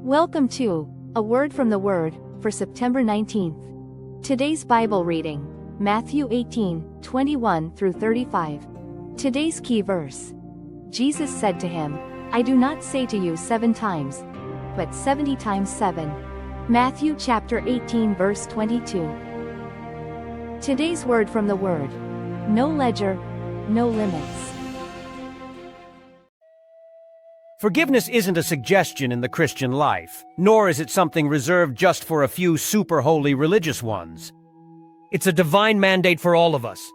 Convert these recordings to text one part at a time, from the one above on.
Welcome to A Word from the Word for September 19th. Today's Bible reading, Matthew 18:21 through 35. Today's key verse. Jesus said to him, I do not say to you 7 times, but 70 times 7. Matthew chapter 18 verse 22. Today's word from the Word. No ledger, no limits. Forgiveness isn't a suggestion in the Christian life, nor is it something reserved just for a few super-holy religious ones. It's a divine mandate for all of us.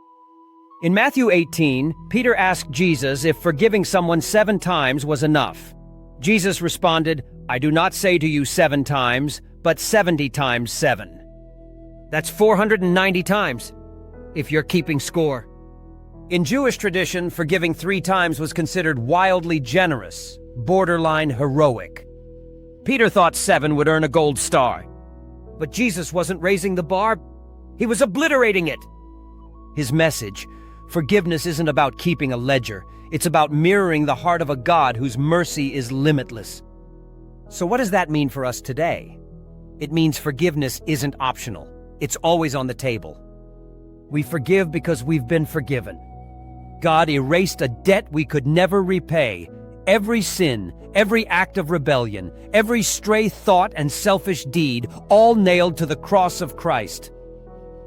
In Matthew 18, Peter asked Jesus if forgiving someone 7 times was enough. Jesus responded, I do not say to you 7 times, but 70 times 7. That's 490 times, if you're keeping score. In Jewish tradition, forgiving 3 times was considered wildly generous, borderline heroic. Peter thought 7 would earn a gold star. But Jesus wasn't raising the bar, he was obliterating it. His message, forgiveness isn't about keeping a ledger, it's about mirroring the heart of a God whose mercy is limitless. So what does that mean for us today? It means forgiveness isn't optional, it's always on the table. We forgive because we've been forgiven. God erased a debt we could never repay. Every sin, every act of rebellion, every stray thought and selfish deed, all nailed to the cross of Christ.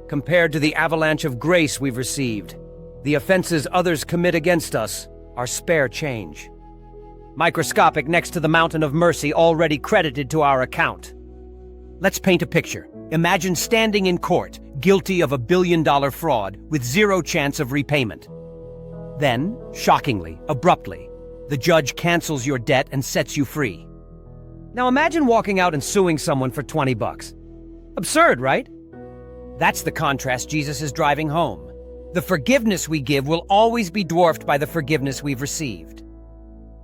Compared to the avalanche of grace we've received, the offenses others commit against us are spare change. Microscopic next to the mountain of mercy already credited to our account. Let's paint a picture. Imagine standing in court, guilty of a billion-dollar fraud with 0 chance of repayment. Then, shockingly, abruptly, the judge cancels your debt and sets you free. Now imagine walking out and suing someone for $20. Absurd, right? That's the contrast Jesus is driving home. The forgiveness we give will always be dwarfed by the forgiveness we've received.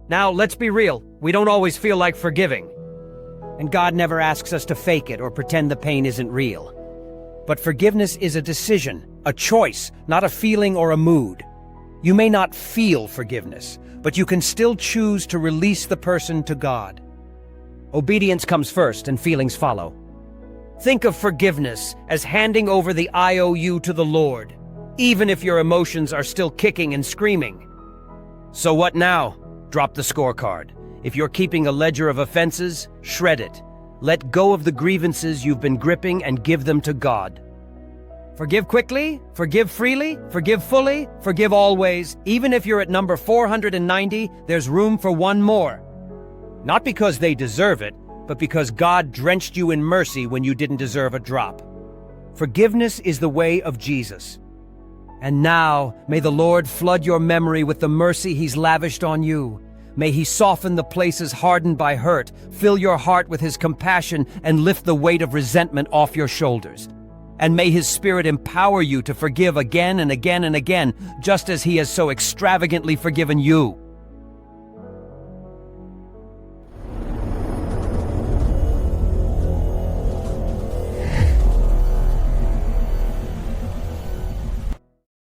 Now, let's be real, we don't always feel like forgiving. And God never asks us to fake it or pretend the pain isn't real. But forgiveness is a decision, a choice, not a feeling or a mood. You may not feel forgiveness, but you can still choose to release the person to God. Obedience comes first and feelings follow. Think of forgiveness as handing over the IOU to the Lord, even if your emotions are still kicking and screaming. So what now? Drop the scorecard. If you're keeping a ledger of offenses, shred it. Let go of the grievances you've been gripping and give them to God. Forgive quickly, forgive freely, forgive fully, forgive always. Even if you're at number 490, there's room for one more. Not because they deserve it, but because God drenched you in mercy when you didn't deserve a drop. Forgiveness is the way of Jesus. And now, may the Lord flood your memory with the mercy He's lavished on you. May He soften the places hardened by hurt, fill your heart with His compassion, and lift the weight of resentment off your shoulders. And may His Spirit empower you to forgive again and again and again, just as He has so extravagantly forgiven you.